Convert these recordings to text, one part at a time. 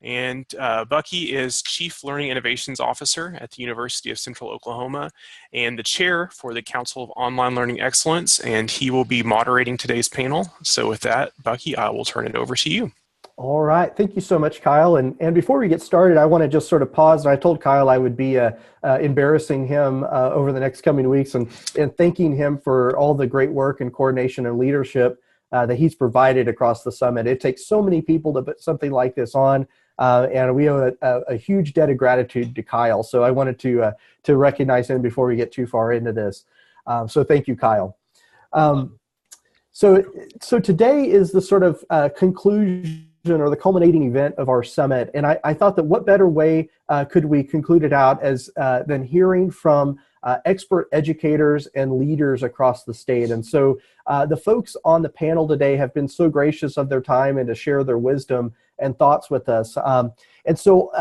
And Bucky is Chief Learning Innovations Officer at the University of Central Oklahoma and the Chair for the Council of Online Learning Excellence, and he will be moderating today's panel. So with that, Bucky, I will turn it over to you. All right. Thank you so much, Kyle. And before we get started, I want to just sort of pause. And I told Kyle I would be embarrassing him over the next coming weeks and thanking him for all the great work and coordination and leadership that he's provided across the summit. It takes so many people to put something like this on. And we owe a huge debt of gratitude to Kyle. So I wanted to recognize him before we get too far into this. So thank you, Kyle. So today is the sort of conclusion or the culminating event of our summit. And I thought that what better way could we conclude it out than hearing from expert educators and leaders across the state. And so the folks on the panel today have been so gracious of their time and to share their wisdom and thoughts with us. And so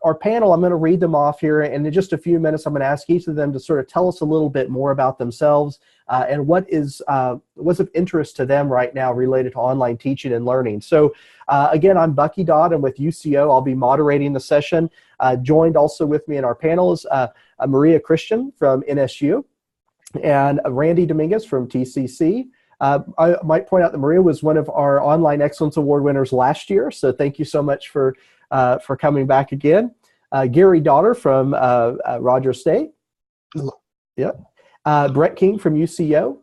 our panel, I'm going to read them off here, and in just a few minutes, I'm going to ask each of them to sort of tell us a little bit more about themselves and what's of interest to them right now related to online teaching and learning. So again, I'm Bucky Dodd. I'm with UCO. I'll be moderating the session. Joined also with me in our panel is Maria Christian from NSU and Randy Dominguez from TCC. I might point out that Maria was one of our Online Excellence Award winners last year, so thank you so much for coming back again. Gary Dotterer from Rogers State. Hello. Yep. Brett King from UCO.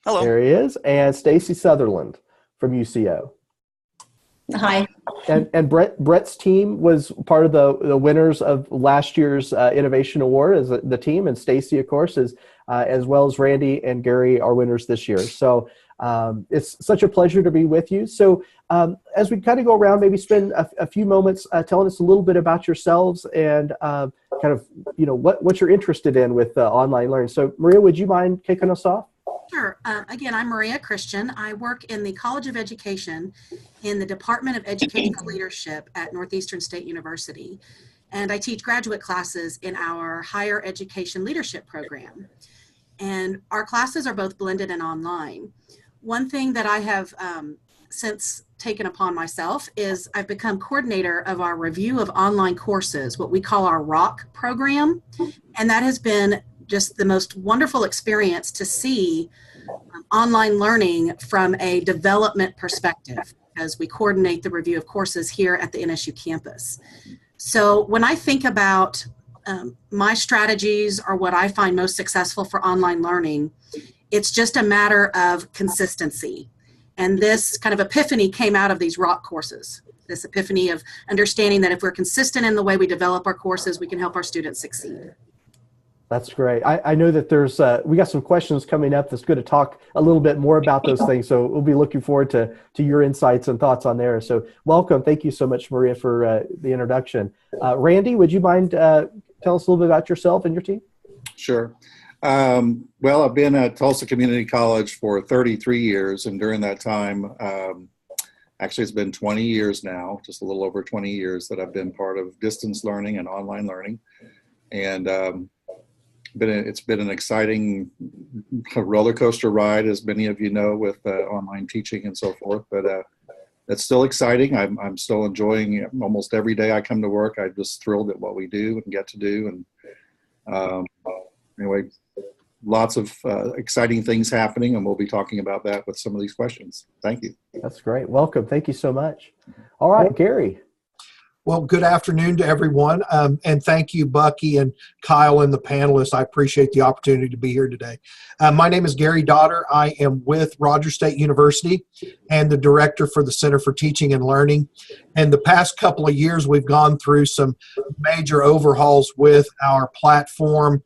Hello. There he is. And Stacy Sutherland from UCO. Hi. And Brett's team was part of the winners of last year's Innovation Award as the team, and Stacy, of course, is as well as Randy and Gary are winners this year. So it's such a pleasure to be with you. So as we kind of go around, maybe spend a few moments telling us a little bit about yourselves and kind of, what you're interested in with online learning. So Maria, would you mind kicking us off? Sure. Again, I'm Maria Christian. I work in the College of Education in the Department of Educational Leadership at Northeastern State University. And I teach graduate classes in our higher education leadership program. And our classes are both blended and online. One thing that I have since taken upon myself is I've become coordinator of our review of online courses, what we call our ROC program. And that has been just the most wonderful experience to see online learning from a development perspective as we coordinate the review of courses here at the NSU campus. So when I think about my strategies or what I find most successful for online learning, it's just a matter of consistency. And this kind of epiphany came out of these ROC courses, this epiphany of understanding that if we're consistent in the way we develop our courses, we can help our students succeed. That's great. I know that there's we got some questions coming up that's going to talk a little bit more about those things. So we'll be looking forward to your insights and thoughts on there. So welcome. Thank you so much, Maria, for the introduction. Randy, would you mind tell us a little bit about yourself and your team? Sure. Well, I've been at Tulsa Community College for 33 years, and during that time, actually it's been 20 years now, just a little over 20 years that I've been part of distance learning and online learning. And it's been an exciting roller coaster ride, as many of you know, with online teaching and so forth. But it's still exciting. I'm still enjoying almost every day I come to work. I'm just thrilled at what we do and get to do. And anyway, lots of exciting things happening, and we'll be talking about that with some of these questions. Thank you. That's great. Welcome. Thank you so much. All right, Gary. Well, good afternoon to everyone, and thank you, Bucky and Kyle and the panelists. I appreciate the opportunity to be here today. My name is Gary Dotterer. I am with Rogers State University and the director for the Center for Teaching and Learning. And the past couple of years, we've gone through some major overhauls with our platform,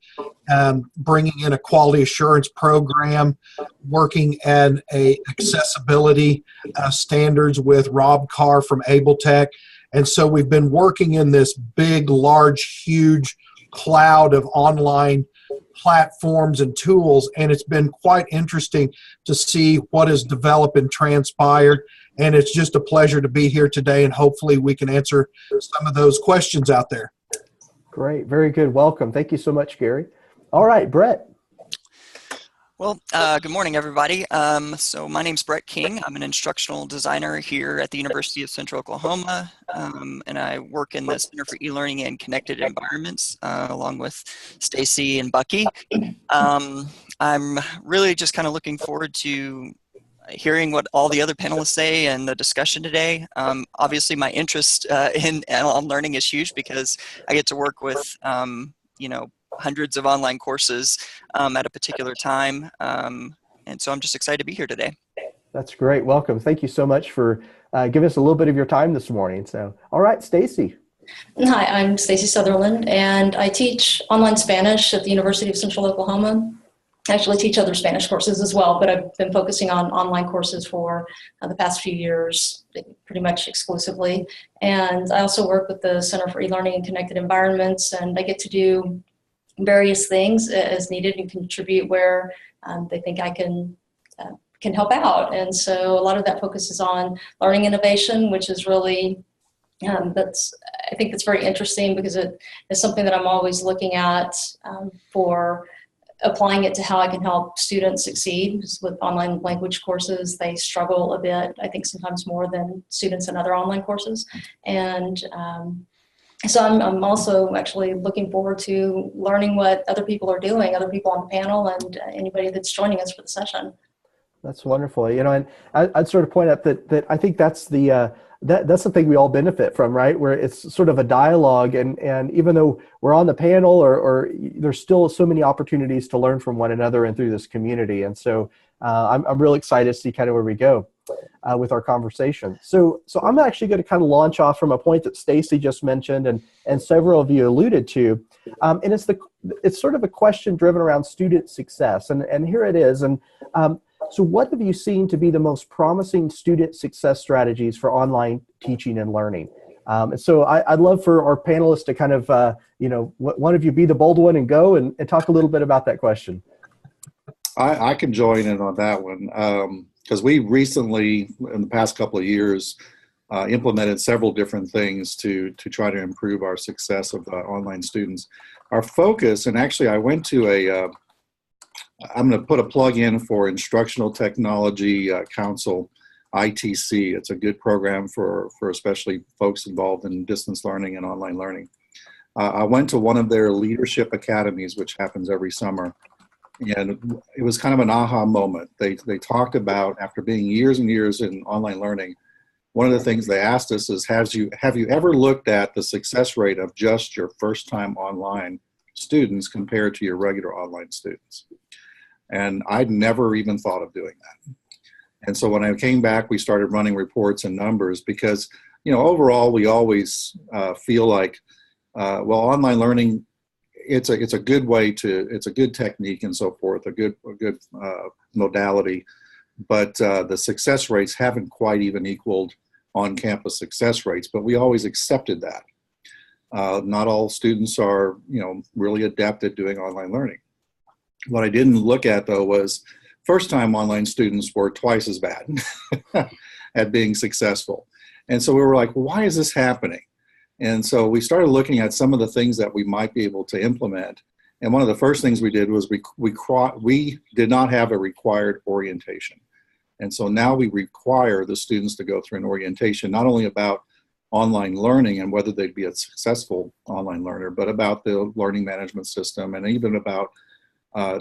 bringing in a quality assurance program, working in accessibility standards with Rob Carr from AbleTech. And so we've been working in this big, large, huge cloud of online platforms and tools, and it's been quite interesting to see what has developed and transpired. And it's just a pleasure to be here today, and hopefully we can answer some of those questions out there. Great. Very good. Welcome. Thank you so much, Gary. All right, Brett. Well, good morning, everybody. So my name's Brett King. I'm an instructional designer here at the University of Central Oklahoma, and I work in the Center for E-Learning and Connected Environments, along with Stacy and Bucky. I'm really just kind of looking forward to hearing what all the other panelists say and the discussion today. Obviously, my interest in online learning is huge because I get to work with, hundreds of online courses at a particular time. And so I'm just excited to be here today. That's great. Welcome. Thank you so much for giving us a little bit of your time this morning. So, all right, Stacy. Hi, I'm Stacy Sutherland, and I teach online Spanish at the University of Central Oklahoma. I actually teach other Spanish courses as well, but I've been focusing on online courses for the past few years, pretty much exclusively. And I also work with the Center for E-Learning and Connected Environments, and I get to do various things as needed and contribute where they think I can help out. And so a lot of that focuses on learning innovation, which is really, I think that's very interesting because it is something that I'm always looking at for applying it to how I can help students succeed. Because with online language courses, they struggle a bit, I think sometimes more than students in other online courses. And so I'm also actually looking forward to learning what other people are doing, other people on the panel, and anybody that's joining us for the session. That's wonderful. And I'd sort of point out that I think that's that's the thing we all benefit from, right? Where it's sort of a dialogue, and even though we're on the panel, or there's still so many opportunities to learn from one another and through this community. And so I'm really excited to see kind of where we go with our conversation. So I'm actually going to kind of launch off from a point that Stacy just mentioned and several of you alluded to, and it's sort of a question driven around student success, and here it is. And so what have you seen to be the most promising student success strategies for online teaching and learning? And so I'd love for our panelists to kind of, one of you be the bold one and go and talk a little bit about that question. I can join in on that one because we recently, in the past couple of years, implemented several different things to try to improve our success of online students. Our focus, and actually I went to I'm going to put a plug in for Instructional Technology Council, ITC. It's a good program for especially folks involved in distance learning and online learning. I went to one of their leadership academies, which happens every summer. And it was kind of an aha moment. They talked about, after being years and years in online learning, one of the things they asked us is, have you ever looked at the success rate of just your first-time online students compared to your regular online students? And I'd never even thought of doing that. And so when I came back, we started running reports and numbers because, overall, we always feel like, online learning, it's a good way it's a good technique and so forth, a good modality, but the success rates haven't quite even equaled on-campus success rates, but we always accepted that. Not all students are, really adept at doing online learning. What I didn't look at, though, was first-time online students were twice as bad at being successful. And so we were like, well, why is this happening? And so we started looking at some of the things that we might be able to implement. And one of the first things we did was we did not have a required orientation. And so now we require the students to go through an orientation, not only about online learning and whether they'd be a successful online learner, but about the learning management system and even about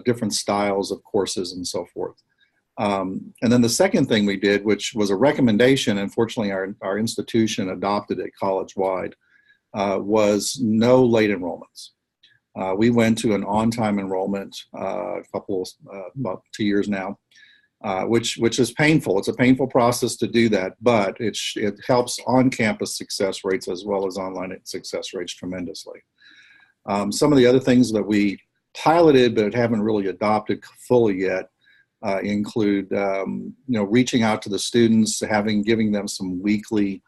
different styles of courses and so forth. And then the second thing we did, which was a recommendation, unfortunately our institution adopted it college-wide, was no late enrollments. We went to an on-time enrollment about 2 years now, which is painful. It's a painful process to do that, but it helps on-campus success rates as well as online success rates tremendously. Some of the other things that we piloted but haven't really adopted fully yet include reaching out to the students, giving them some weekly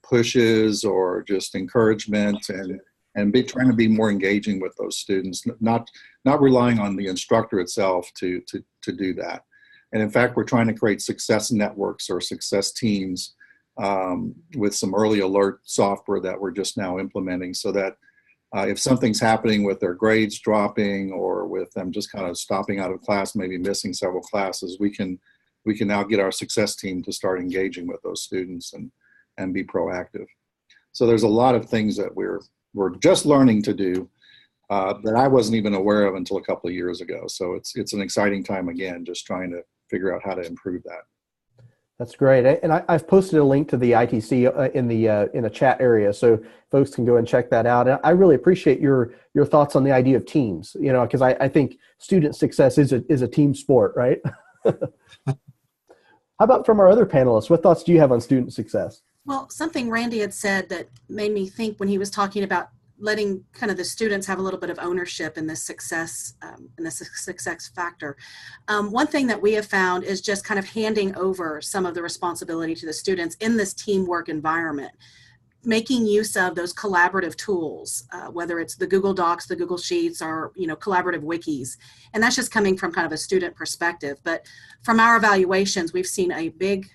pushes or just encouragement, and trying to be more engaging with those students, not relying on the instructor itself to do that. And in fact, we're trying to create success networks or success teams with some early alert software that we're just now implementing, so that If something's happening with their grades dropping or with them just kind of stopping out of class, maybe missing several classes, we can now get our success team to start engaging with those students and be proactive. So there's a lot of things that we're just learning to do that I wasn't even aware of until a couple of years ago. So it's an exciting time again, just trying to figure out how to improve that. That's great. And I've posted a link to the ITC in the chat area, so folks can go and check that out. And I really appreciate your thoughts on the idea of teams, because I think student success is a team sport, right? How about from our other panelists? What thoughts do you have on student success? Well, something Randy had said that made me think when he was talking about letting kind of the students have a little bit of ownership in this success factor. One thing that we have found is just kind of handing over some of the responsibility to the students in this teamwork environment, making use of those collaborative tools, whether it's the Google Docs, the Google Sheets, or collaborative wikis. And that's just coming from kind of a student perspective. But from our evaluations, we've seen a big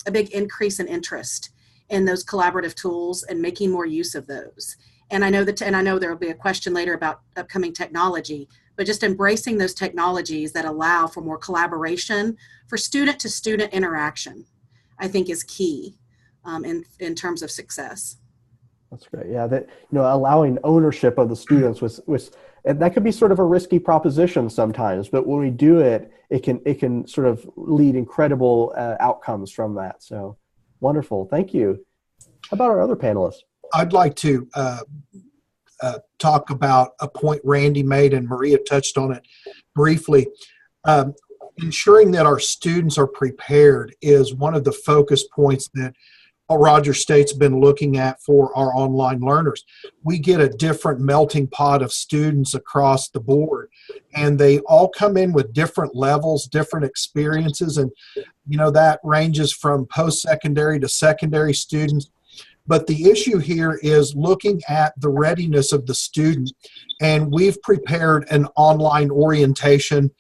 increase in interest in those collaborative tools and making more use of those. And I know there will be a question later about upcoming technology, but just embracing those technologies that allow for more collaboration for student to student interaction, I think is key in terms of success. That's great. Yeah, that allowing ownership of the students was and that could be sort of a risky proposition sometimes, but when we do it, it can sort of lead incredible outcomes from that. So wonderful. Thank you. How about our other panelists? I'd like to talk about a point Randy made, and Maria touched on it briefly. Ensuring that our students are prepared is one of the focus points that Rogers State's been looking at for our online learners. We get a different melting pot of students across the board, and they all come in with different levels, different experiences, and that ranges from post-secondary to secondary students. But the issue here is looking at the readiness of the student, and we've prepared an online orientation,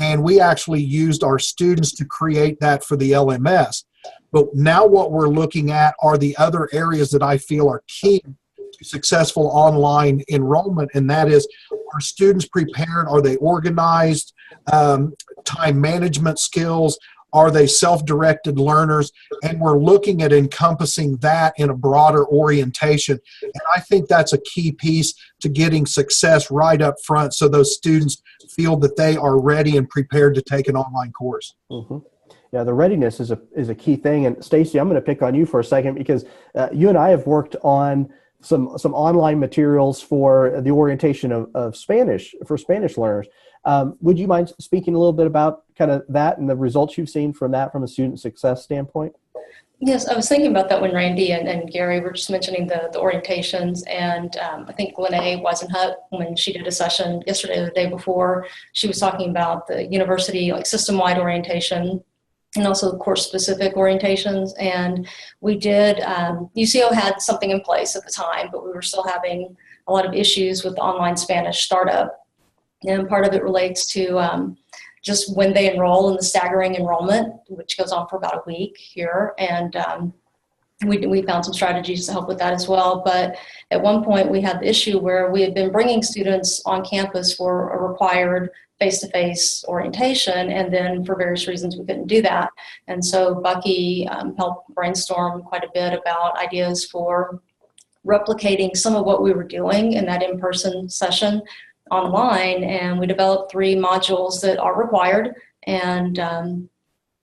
and we actually used our students to create that for the LMS. But now what we're looking at are the other areas that I feel are key to successful online enrollment, and that is, are students prepared? Are they organized? Time management skills? Are they self-directed learners? And we're looking at encompassing that in a broader orientation. And I think that's a key piece to getting success right up front, so those students feel that they are ready and prepared to take an online course. Mm-hmm. Yeah, the readiness is a key thing. And Stacy, I'm going to pick on you for a second, because you and I have worked on some online materials for the orientation of Spanish for Spanish learners. Would you mind speaking a little bit about kind of that and the results you've seen from that from a student success standpoint? Yes, I was thinking about that when Randy and Gary were just mentioning the orientations, and I think Lene Weisenhut, when she did a session yesterday or the day before, she was talking about the university system-wide orientation and also course-specific orientations. And we did, UCO had something in place at the time, but we were still having a lot of issues with the online Spanish startup. And part of it relates to just when they enroll in the staggering enrollment, which goes on for about a week here. And we found some strategies to help with that as well. But at one point we had the issue where we had been bringing students on campus for a required face-to-face orientation, and then for various reasons we couldn't do that. And so Bucky helped brainstorm quite a bit about ideas for replicating some of what we were doing in that in-person session online, and we developed 3 modules that are required, and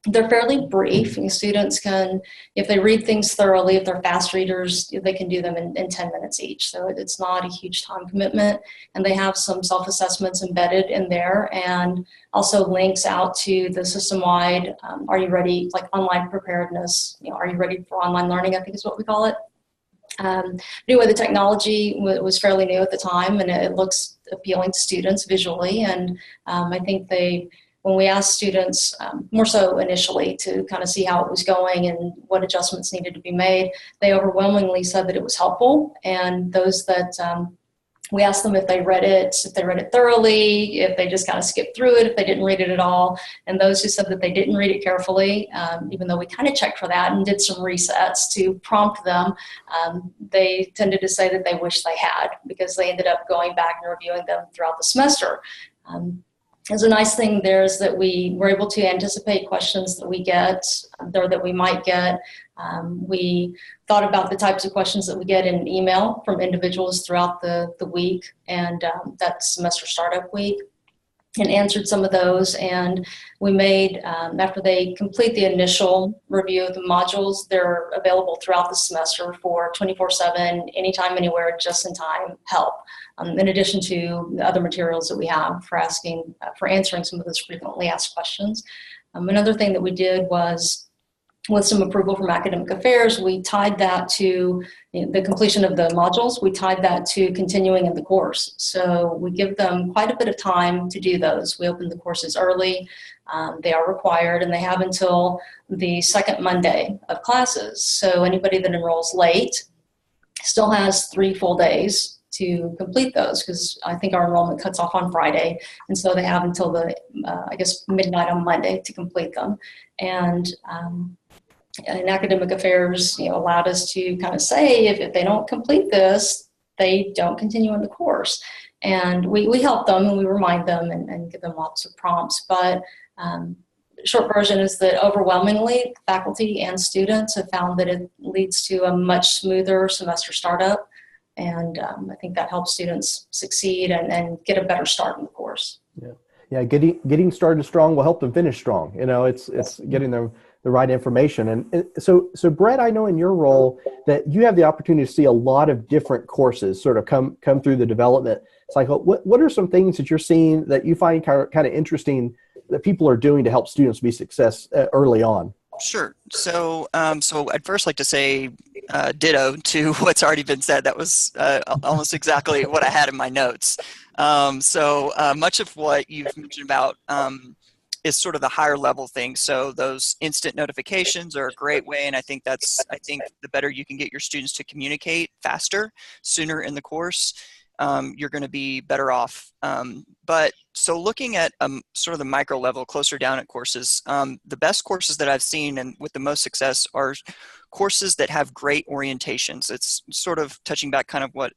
they're fairly brief, and students can, if they read things thoroughly, if they're fast readers, they can do them in 10 minutes each. So it's not a huge time commitment, and they have some self-assessments embedded in there, and also links out to the system-wide, are you ready, like online preparedness, are you ready for online learning, I think is what we call it. Anyway, the technology was fairly new at the time, and it looks appealing to students visually, and I think when we asked students, more so initially, to kind of see how it was going and what adjustments needed to be made, they overwhelmingly said that it was helpful, and those that We asked them if they read it thoroughly, if they just kind of skipped through it, if they didn't read it at all. And those who said that they didn't read it carefully, even though we kind of checked for that and did some resets to prompt them, they tended to say that they wish they had, because they ended up going back and reviewing them throughout the semester. There's a nice thing there is that we were able to anticipate questions that we get, or that we might get. We thought about the types of questions that we get in email from individuals throughout the week and that semester startup week, and answered some of those. And we made, after they complete the initial review of the modules, they're available throughout the semester for 24/7, anytime, anywhere, just-in-time help. In addition to the other materials that we have for answering some of those frequently asked questions. Another thing that we did was, with some approval from Academic Affairs, we tied that to the completion of the modules. We tied that to continuing in the course. So we give them quite a bit of time to do those. We open the courses early. They are required, and they have until the second Monday of classes. So anybody that enrolls late still has 3 full days to complete those, because I think our enrollment cuts off on Friday, and so they have until the midnight on Monday to complete them. And Academic Affairs allowed us to kind of say, if they don't complete this, they don't continue in the course. And we help them and we remind them and give them lots of prompts. But short version is that overwhelmingly faculty and students have found that it leads to a much smoother semester startup. And I think that helps students succeed and get a better start in the course. Yeah. Getting started strong will help them finish strong. It's getting them the right information. And so Brett, I know in your role that you have the opportunity to see a lot of different courses sort of come through the development cycle. What are some things that you're seeing that you find kind of interesting that people are doing to help students be success early on? Sure. So I'd first like to say ditto to what's already been said. That was almost exactly what I had in my notes. So much of what you've mentioned about is sort of the higher level thing. So those instant notifications are a great way, and I think the better you can get your students to communicate faster, sooner in the course, you're going to be better off. But so looking at sort of the micro level, closer down at courses, the best courses that I've seen and with the most success are courses that have great orientations. It's sort of touching back kind of what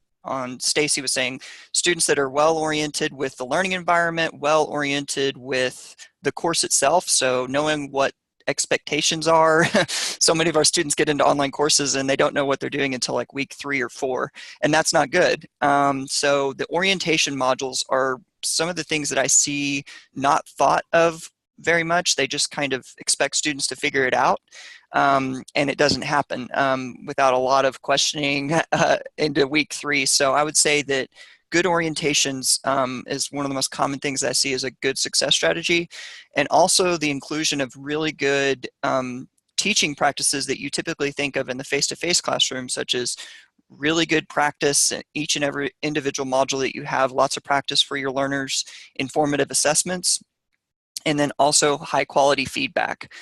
Stacy was saying, students that are well-oriented with the learning environment, well-oriented with the course itself. So knowing what expectations are. So many of our students get into online courses and they don't know what they're doing until like week 3 or 4, and that's not good. So the orientation modules are some of the things that I see not thought of very much. They just kind of expect students to figure it out. And it doesn't happen without a lot of questioning into week 3. So I would say that good orientations is one of the most common things that I see as a good success strategy. And also the inclusion of really good teaching practices that you typically think of in the face-to-face classroom, such as really good practice in each and every individual module that you have, lots of practice for your learners, informative assessments, and then also high quality feedback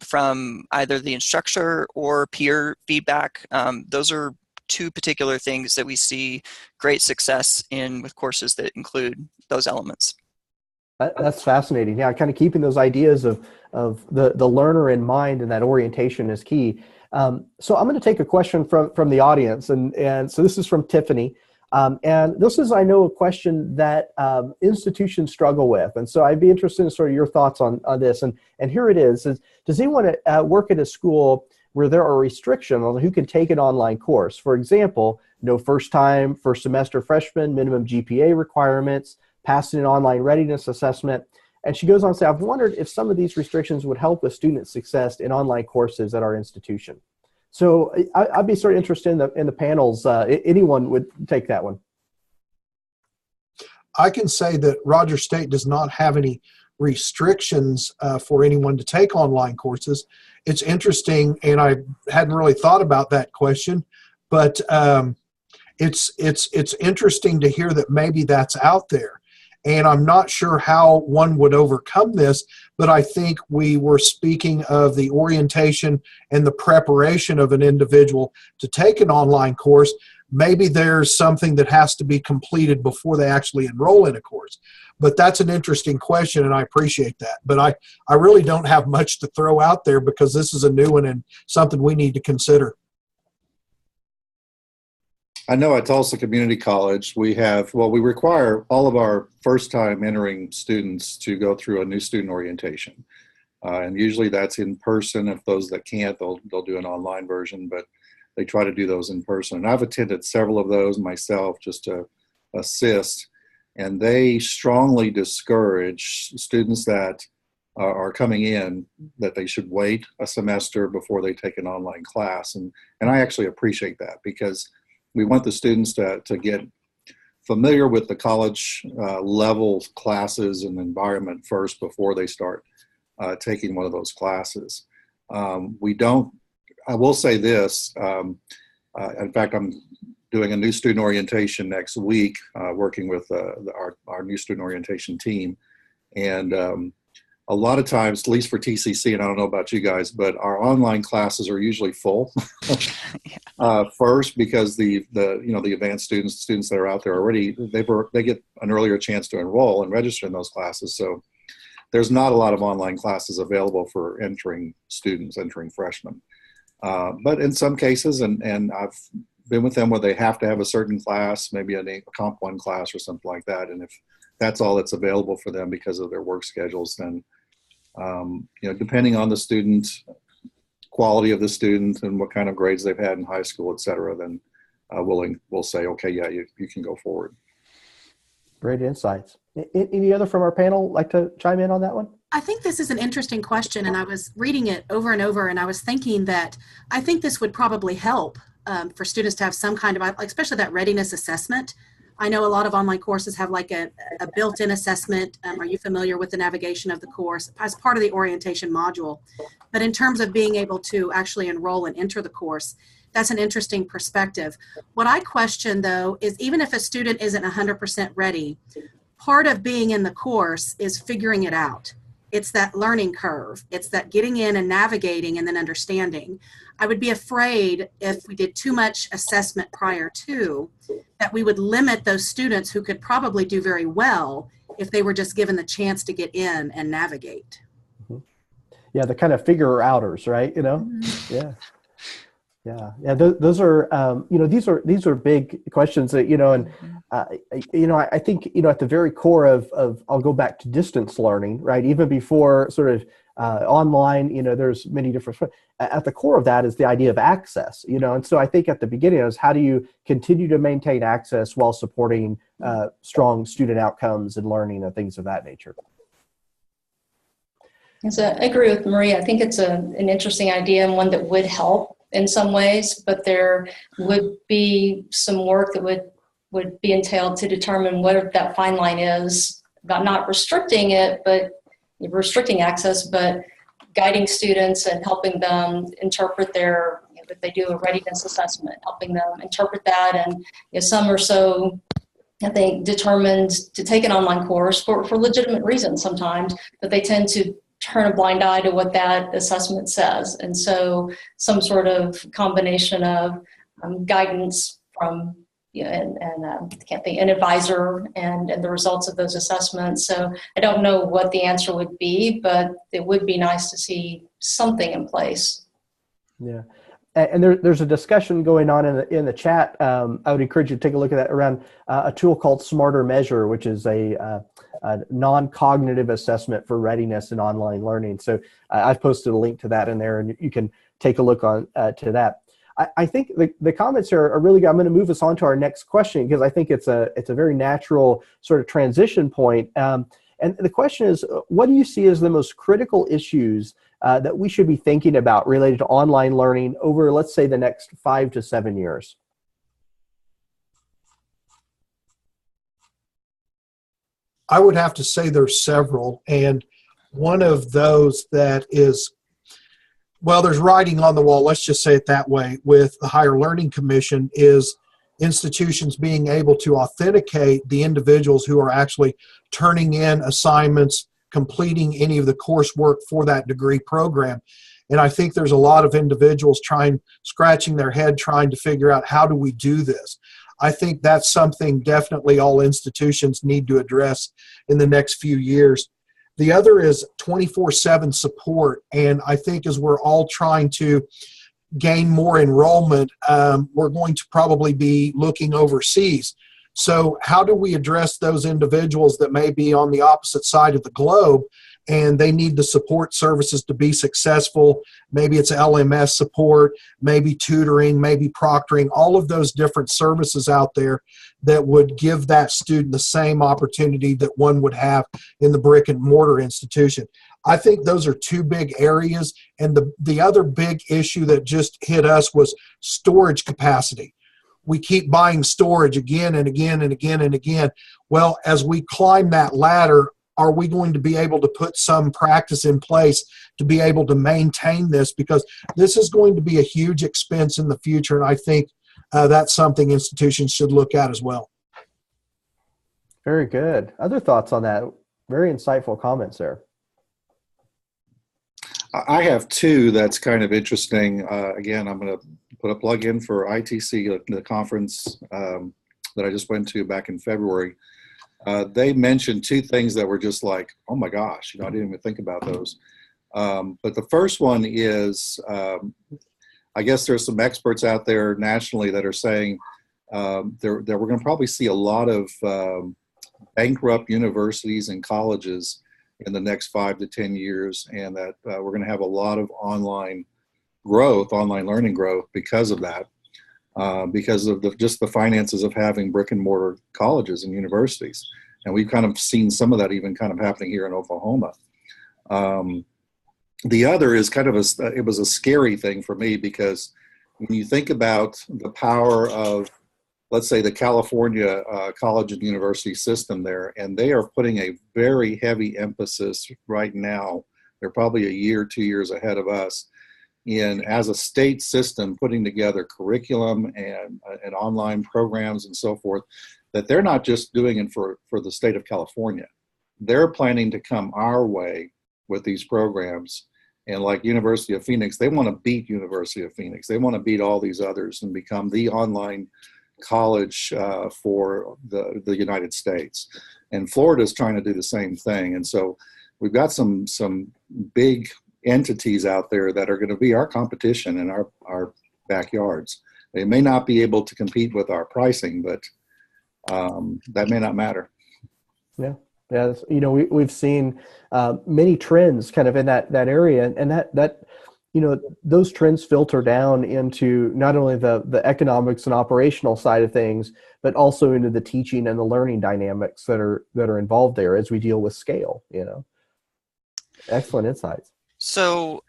from either the instructor or peer feedback. Those are 2 particular things that we see great success in with courses that include those elements. That's fascinating. Yeah, kind of keeping those ideas of the learner in mind, and that orientation is key. So I'm going to take a question from the audience, and so this is from Tiffany. And this is, I know, a question that institutions struggle with. And so I'd be interested in sort of your thoughts on this. And here it is does anyone work at a school where there are restrictions on who can take an online course? For example, no first semester freshmen, minimum GPA requirements, passing an online readiness assessment. And she goes on to say, I've wondered if some of these restrictions would help with student success in online courses at our institution. So I'd be sort of interested in the panels. Anyone would take that one. I can say that Rogers State does not have any restrictions for anyone to take online courses. It's interesting, and I hadn't really thought about that question, but it's interesting to hear that maybe that's out there. And I'm not sure how one would overcome this, but I think we were speaking of the orientation and the preparation of an individual to take an online course. Maybe there's something that has to be completed before they actually enroll in a course. But that's an interesting question, and I appreciate that. But I really don't have much to throw out there because this is a new one and something we need to consider. I know at Tulsa Community College, we require all of our first-time entering students to go through a new student orientation. And usually that's in person. If those that can't, they'll do an online version, but they try to do those in person. And I've attended several of those myself just to assist. And they strongly discourage students that are coming in that they should wait a semester before they take an online class. And I actually appreciate that because we want the students to get familiar with the college level classes and environment first before they start taking one of those classes. I will say this, in fact, I'm doing a new student orientation next week, working with our new student orientation team. And a lot of times, at least for TCC, and I don't know about you guys, but our online classes are usually full first because the advanced students that are out there already, they get an earlier chance to enroll and register in those classes. So there's not a lot of online classes available for entering freshmen. But in some cases, and I've been with them where they have to have a certain class, maybe a Comp 1 class or something like that. And if that's all that's available for them because of their work schedules, then, depending on the student, quality of the student and what kind of grades they've had in high school, et cetera, then we'll say, okay, yeah, you can go forward. Great insights. Any other from our panel like to chime in on that one? I think this is an interesting question, and I was reading it over and over, and I was thinking that I think this would probably help for students to have some kind of, especially that readiness assessment. I know a lot of online courses have like a built-in assessment. Are you familiar with the navigation of the course as part of the orientation module? But in terms of being able to actually enroll and enter the course, that's an interesting perspective. What I question, though, is even if a student isn't 100% ready, part of being in the course is figuring it out. It's that learning curve. It's that getting in and navigating and then understanding. I would be afraid if we did too much assessment prior to that we would limit those students who could probably do very well if they were just given the chance to get in and navigate. Mm-hmm. Yeah, the kind of figure-outers, right? Mm-hmm. Yeah. Those are, these are big questions that, and, I think, at the very core of I'll go back to distance learning, right? Even before sort of online, there's many different, at the core of that is the idea of access, and so I think at the beginning is how do you continue to maintain access while supporting strong student outcomes and learning and things of that nature. So I agree with Maria. I think it's an interesting idea and one that would help in some ways, but there would be some work that would be entailed to determine what that fine line is about not restricting it, but restricting access, but guiding students and helping them interpret their, if they do a readiness assessment, helping them interpret that. And some are so, I think, determined to take an online course for legitimate reasons sometimes, but they tend to turn a blind eye to what that assessment says. And so some sort of combination of guidance from an advisor and the results of those assessments. So I don't know what the answer would be, but it would be nice to see something in place. Yeah. And there's a discussion going on in the chat. I would encourage you to take a look at that around a tool called Smarter Measure, which is a non-cognitive assessment for readiness in online learning. So I've posted a link to that in there, and you can take a look on to that. I think the comments are really good. I'm going to move us on to our next question because I think it's a very natural sort of transition point. And the question is, what do you see as the most critical issues that we should be thinking about related to online learning over, let's say, the next 5 to 7 years? I would have to say there's several, and one of those that is, well, there's writing on the wall, let's just say it that way, with the Higher Learning Commission is institutions being able to authenticate the individuals who are actually turning in assignments, completing any of the coursework for that degree program. And I think there's a lot of individuals scratching their head trying to figure out, how do we do this? I think that's something definitely all institutions need to address in the next few years. The other is 24/7 support. And I think as we're all trying to gain more enrollment, we're going to probably be looking overseas. So how do we address those individuals that may be on the opposite side of the globe and they need the support services to be successful? Maybe it's LMS support, maybe tutoring, maybe proctoring, all of those different services out there that would give that student the same opportunity that one would have in the brick and mortar institution. I think those are two big areas. And the other big issue that just hit us was storage capacity. We keep buying storage again and again and again and again. Well, as we climb that ladder, are we going to be able to put some practice in place to be able to maintain this? Because this is going to be a huge expense in the future. And I think that's something institutions should look at as well. Very good. Other thoughts on that? Very insightful comments there. I have two that's kind of interesting. Again, I'm going to put a plug in for ITC, the conference that I just went to back in February. They mentioned two things that were just like, oh my gosh, I didn't even think about those. But the first one is, I guess there's some experts out there nationally that are saying that we're going to probably see a lot of bankrupt universities and colleges in the next 5 to 10 years, and that we're going to have a lot of online learning growth because of that, because of just the finances of having brick and mortar colleges and universities. And we've kind of seen some of that even kind of happening here in Oklahoma. The other is kind of it was a scary thing for me, because when you think about the power of, let's say, the California college and university system there, and they are putting a very heavy emphasis right now, they're probably a year, 2 years ahead of us, in, as a state system, putting together curriculum and online programs and so forth, that they're not just doing it for the state of California. They're planning to come our way with these programs. And like University of Phoenix, they want to beat University of Phoenix. They want to beat all these others and become the online college for the United States. And Florida is trying to do the same thing. And so we've got some big entities out there that are going to be our competition in our backyards. They may not be able to compete with our pricing, but that may not matter. Yeah. Yeah. We've seen many trends kind of in that area, and that those trends filter down into not only the economics and operational side of things, but also into the teaching and the learning dynamics that are involved there as we deal with scale. Excellent insights. So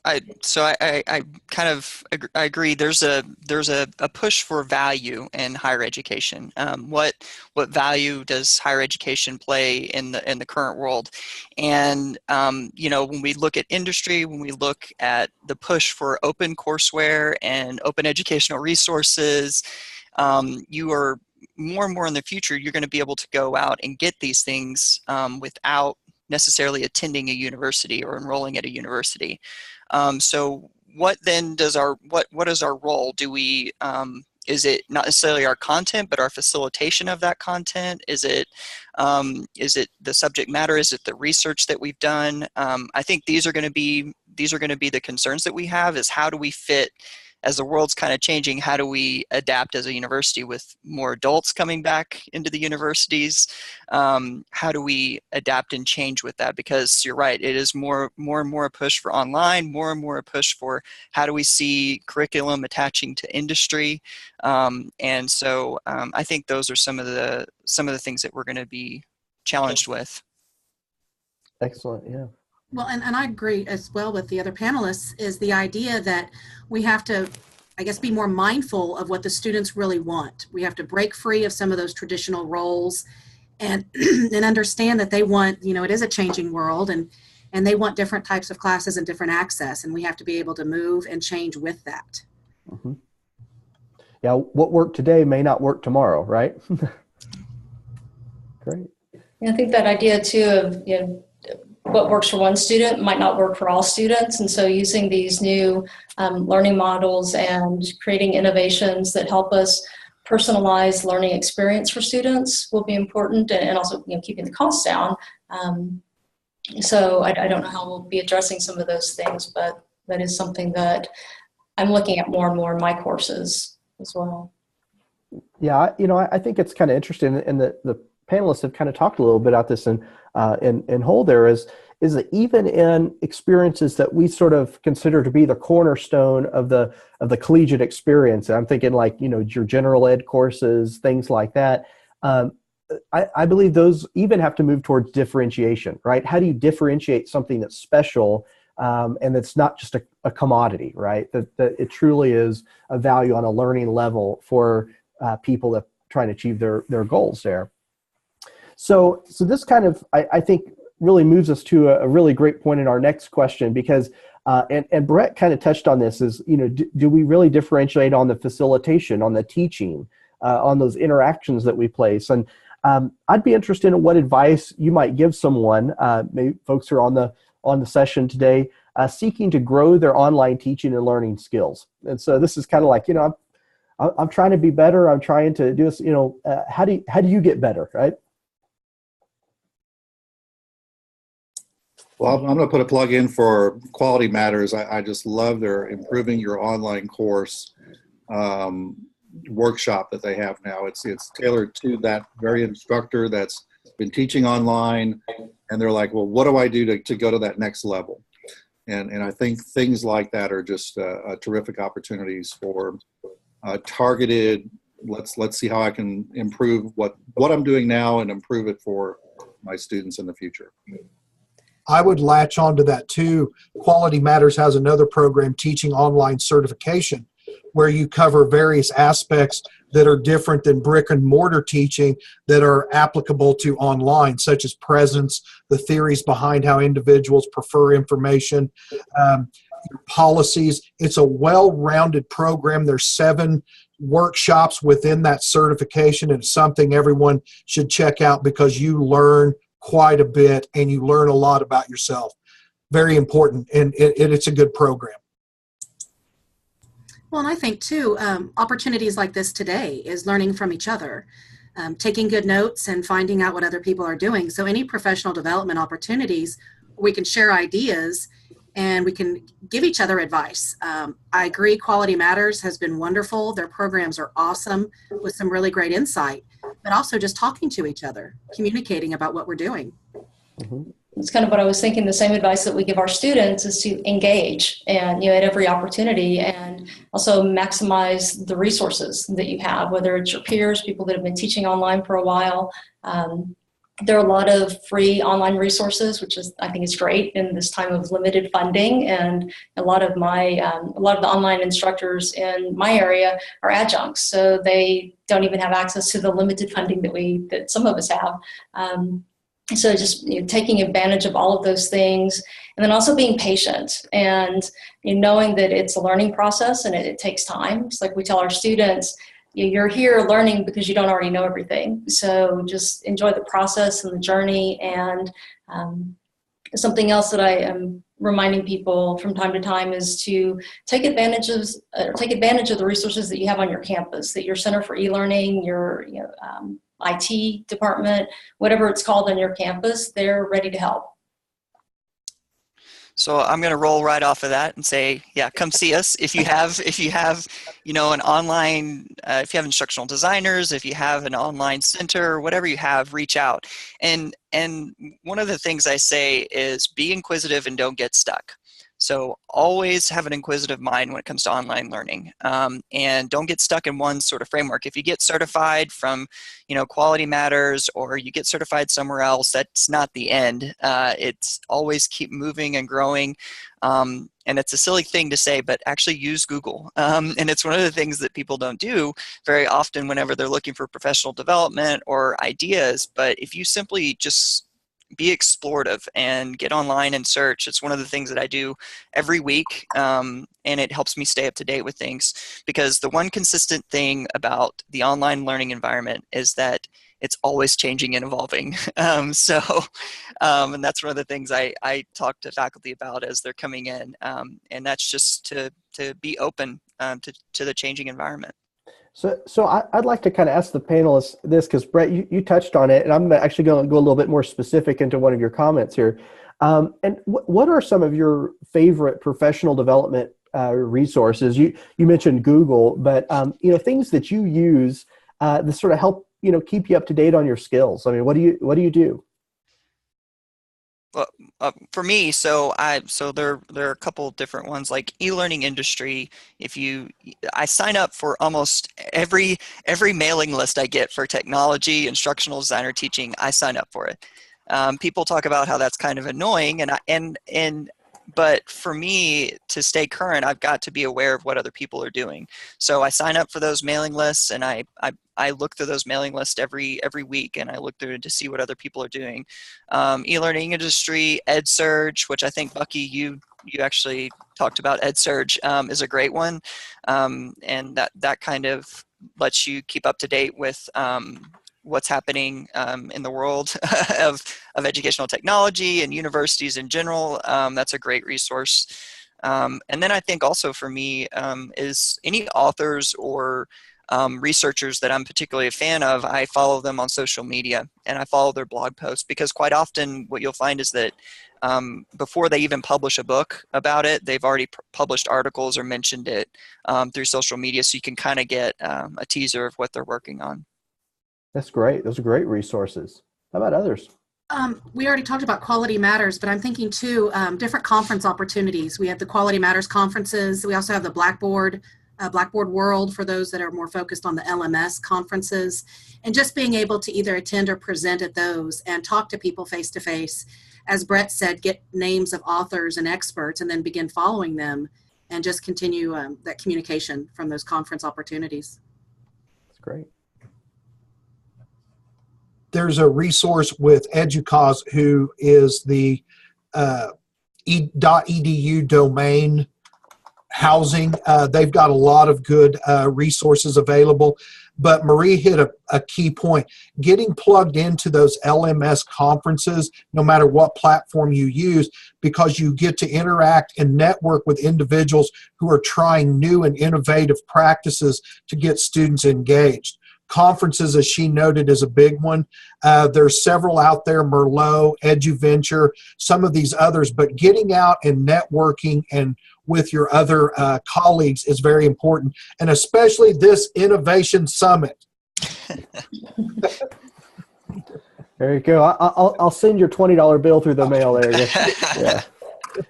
I kind of agree. There's a push for value in higher education. What value does higher education play in the current world? And when we look at industry, when we look at the push for open courseware and open educational resources, you are more and more in the future, you're going to be able to go out and get these things without necessarily attending a university or enrolling at a university. So what then does what is our role? Do we, is it not necessarily our content, but our facilitation of that content? Is it the subject matter? Is it the research that we've done? I think these are going to be the concerns that we have, is how do we fit, as the world's kind of changing, how do we adapt as a university with more adults coming back into the universities? How do we adapt and change with that? Because you're right, it is more and more a push for online, more and more a push for how do we see curriculum attaching to industry? And so I think those are some of the things that we're going to be challenged with. Excellent, yeah. Well, and I agree as well with the other panelists, is the idea that we have to, I guess, be more mindful of what the students really want. We have to break free of some of those traditional roles and understand that they want, it is a changing world, and they want different types of classes and different access, and we have to be able to move and change with that. Mm-hmm. yeah, what worked today may not work tomorrow, right? Great. And I think that idea too of, what works for one student might not work for all students. And so using these new learning models and creating innovations that help us personalize learning experience for students will be important, and also keeping the costs down. So I don't know how we'll be addressing some of those things, but that is something that I'm looking at more and more in my courses as well. Yeah, I think it's kind of interesting, and the panelists have kind of talked a little bit about this in whole there is that even in experiences that we sort of consider to be the cornerstone of the collegiate experience, and I'm thinking like, your general ed courses, things like that, I believe those even have to move towards differentiation, right? How do you differentiate something that's special and that's not just a commodity, right? That it truly is a value on a learning level for people that try to achieve their goals there. So this kind of, I think, really moves us to a really great point in our next question, because, and Brett kind of touched on this, is, do we really differentiate on the facilitation, on the teaching, on those interactions that we place? And I'd be interested in what advice you might give someone, maybe folks who are on the session today, seeking to grow their online teaching and learning skills. And so this is kind of like, I'm trying to be better. I'm trying to do this, how do you get better, right? Well, I'm going to put a plug in for Quality Matters. I just love their Improving Your Online Course workshop that they have now. It's tailored to that very instructor that's been teaching online, and they're like, well, what do I do to go to that next level? And I think things like that are just terrific opportunities for targeted, let's see how I can improve what I'm doing now and improve it for my students in the future. I would latch onto that too. Quality Matters has another program, Teaching Online Certification, where you cover various aspects that are different than brick and mortar teaching that are applicable to online, such as presence, the theories behind how individuals prefer information, policies. It's a well-rounded program. There's 7 workshops within that certification, and it's something everyone should check out because you learn quite a bit and you learn a lot about yourself. Very important, and it's a good program. Well, and I think too, opportunities like this today is learning from each other, taking good notes and finding out what other people are doing. So any professional development opportunities, we can share ideas and we can give each other advice. I agree, Quality Matters has been wonderful. Their programs are awesome with some really great insight, but also just talking to each other, communicating about what we're doing. Mm-hmm. It's kind of what I was thinking. The same advice that we give our students is to engage and, at every opportunity, and also maximize the resources that you have, whether it's your peers, people that have been teaching online for a while. There are a lot of free online resources, which I think is great in this time of limited funding. And a lot of the online instructors in my area are adjuncts, so they don't even have access to the limited funding that some of us have. So just taking advantage of all of those things, and then also being patient and knowing that it's a learning process and it takes time. It's like we tell our students, you're here learning because you don't already know everything. So just enjoy the process and the journey. And something else that I am reminding people from time to time is to take advantage of the resources that you have on your campus, that your Center for E-Learning, your IT department, whatever it's called on your campus, they're ready to help. So I'm going to roll right off of that and say, yeah, come see us. If you have, an online, if you have instructional designers, if you have an online center, whatever you have, reach out. And one of the things I say is be inquisitive and don't get stuck. So always have an inquisitive mind when it comes to online learning, and don't get stuck in one sort of framework. If you get certified from, Quality Matters, or you get certified somewhere else, that's not the end. It's always keep moving and growing. And it's a silly thing to say, but actually use Google. And it's one of the things that people don't do very often whenever they're looking for professional development or ideas. But if you simply just be explorative and get online and search. It's one of the things that I do every week, and it helps me stay up to date with things, because the one consistent thing about the online learning environment is that it's always changing and evolving. And that's one of the things I talk to faculty about as they're coming in, and that's just to be open to the changing environment. So I'd like to kind of ask the panelists this, because Brett, you touched on it, and I'm actually going to go a little bit more specific into one of your comments here. And what are some of your favorite professional development resources? You mentioned Google, but things that you use that sort of help keep you up to date on your skills. I mean, what do you do? Well, for me, so there are a couple different ones, like e-learning industry. I sign up for almost every mailing list I get for technology, instructional design, or teaching. I sign up for it. People talk about how that's kind of annoying, but for me to stay current, I've got to be aware of what other people are doing. So I sign up for those mailing lists, and I look through those mailing lists every week, and I look through to see what other people are doing. E-learning industry, EdSurge, which I think, Bucky, you actually talked about. EdSurge is a great one, and that kind of lets you keep up to date with what's happening in the world of educational technology and universities in general. That's a great resource. And then I think also for me is any authors or researchers that I'm particularly a fan of. I follow them on social media, and I follow their blog posts, because quite often what you'll find is that before they even publish a book about it, they've already published articles or mentioned it through social media, so you can kind of get a teaser of what they're working on. That's great. Those are great resources. How about others? We already talked about Quality Matters, but I'm thinking too, different conference opportunities. We have the Quality Matters conferences. We also have the Blackboard World for those that are more focused on the LMS conferences, and just being able to either attend or present at those and talk to people face to face. As Brett said, get names of authors and experts, and then begin following them, and just continue that communication from those conference opportunities. That's great. There's a resource with EDUCAUSE, who is the .edu domain housing. They've got a lot of good resources available. But Marie hit a key point. Getting plugged into those LMS conferences, no matter what platform you use, because you get to interact and network with individuals who are trying new and innovative practices to get students engaged. Conferences, as she noted, is a big one. There's several out there, Merlot, EduVenture, some of these others, but getting out and networking and with your other colleagues is very important, and especially this Innovation Summit. There you go. I'll send your $20 bill through the mail there. Yeah.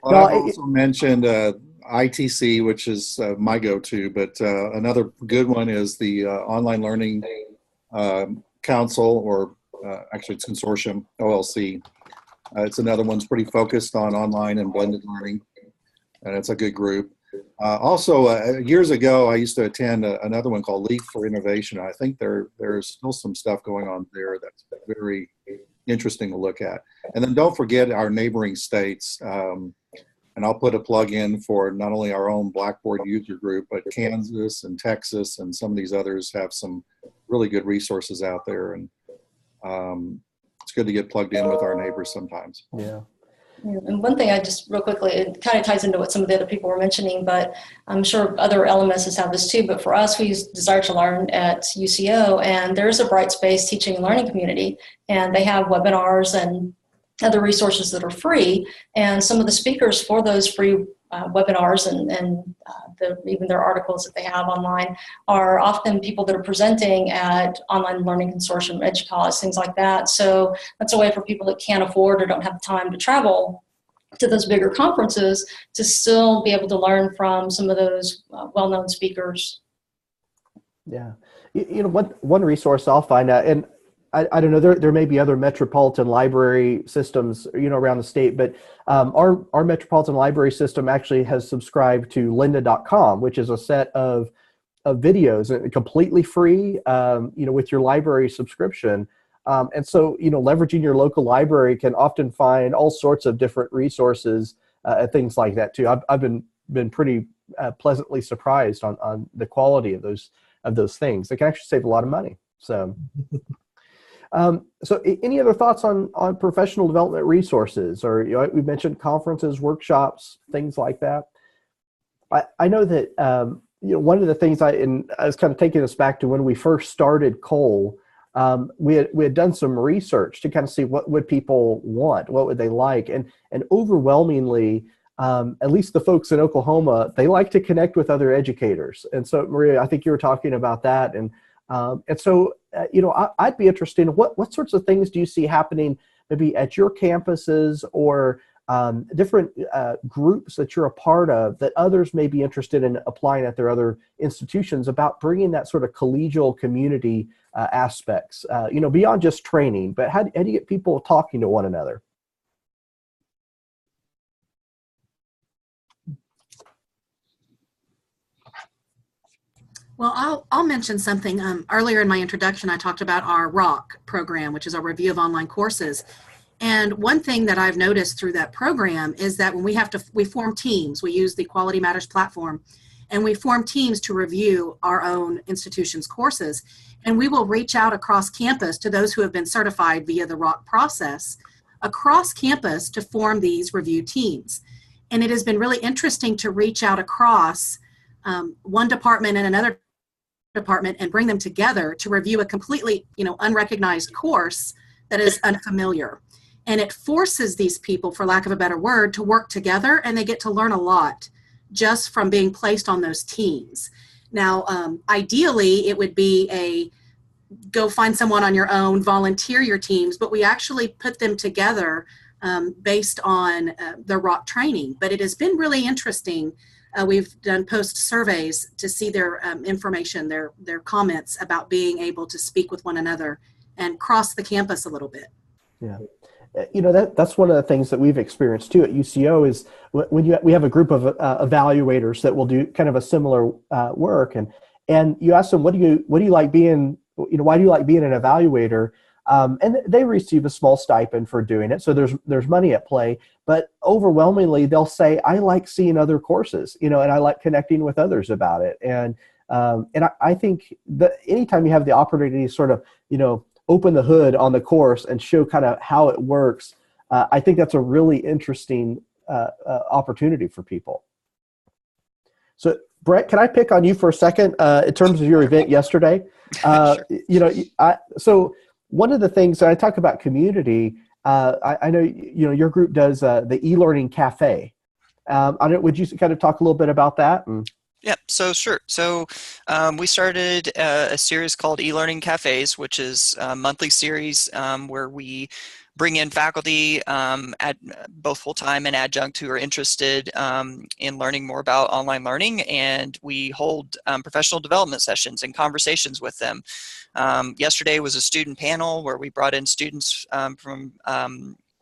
Well, I've also mentioned ITC, which is my go-to, but another good one is the Online Learning Council, or actually it's Consortium, OLC. It's another one's pretty focused on online and blended learning, and it's a good group. Also, years ago, I used to attend another one called Leap for Innovation. I think there's still some stuff going on there that's very interesting to look at. And then don't forget our neighboring states. And I'll put a plug in for not only our own Blackboard user group, but Kansas and Texas and some of these others have some really good resources out there. And it's good to get plugged in with our neighbors sometimes. Yeah. And one thing I just real quickly, it kind of ties into what some of the other people were mentioning, but I'm sure other LMSs have this too. But for us, we use Desire to Learn at UCO, and there's a Brightspace teaching and learning community, and they have webinars and other resources that are free, and some of the speakers for those free webinars and even their articles that they have online are often people that are presenting at Online Learning Consortium, EDUCAUSE, things like that. So that's a way for people that can't afford or don't have the time to travel to those bigger conferences to still be able to learn from some of those well-known speakers. Yeah. One resource I'll find out, and I don't know, there may be other metropolitan library systems, around the state, but our metropolitan library system actually has subscribed to lynda.com, which is a set of videos completely free, with your library subscription And so, leveraging your local library can often find all sorts of different resources and things like that too. I've been pretty pleasantly surprised on the quality of those things. They can actually save a lot of money. So, any other thoughts on professional development resources, or we mentioned conferences, workshops, things like that. I know that one of the things I was kind of taking us back to when we first started Cole. We had done some research to kind of see what would people want, what would they like, and overwhelmingly, at least the folks in Oklahoma, they like to connect with other educators. And so, Maria, I think you were talking about that, and so I'd be interested in what sorts of things do you see happening maybe at your campuses or different groups that you're a part of that others may be interested in applying at their other institutions about bringing that sort of collegial community aspects, beyond just training, but how do you get people talking to one another? Well, I'll mention something. Earlier in my introduction, I talked about our ROC program, which is our review of online courses. And one thing that I've noticed through that program is that when we form teams, we use the Quality Matters platform, and we form teams to review our own institution's courses. And we will reach out across campus to those who have been certified via the ROC process across campus to form these review teams. And it has been really interesting to reach out across one department and another department and bring them together to review a completely, unrecognized course that is unfamiliar. And it forces these people, for lack of a better word, to work together, and they get to learn a lot just from being placed on those teams. Now, ideally, it would be go find someone on your own, volunteer your teams, but we actually put them together based on the ROC training. But it has been really interesting. We've done post surveys to see their information, their comments about being able to speak with one another and cross the campus a little bit. Yeah. That's one of the things that we've experienced too at UCO is when we have a group of evaluators that will do kind of a similar work, and you ask them, what do you like being, why do you like being an evaluator? And they receive a small stipend for doing it, so there's money at play. But overwhelmingly, they'll say, I like seeing other courses, and I like connecting with others about it. And I think that anytime you have the opportunity to sort of open the hood on the course and show kind of how it works, I think that's a really interesting opportunity for people. So, Brett, can I pick on you for a second in terms of your event yesterday? Sure. So one of the things that I talk about community, I know your group does the e-learning cafe. Would you kind of talk a little bit about that? Yeah, so sure. So we started a series called E-Learning Cafes, which is a monthly series where we bring in faculty at both full-time and adjunct who are interested in learning more about online learning, and we hold professional development sessions and conversations with them. Yesterday was a student panel where we brought in students from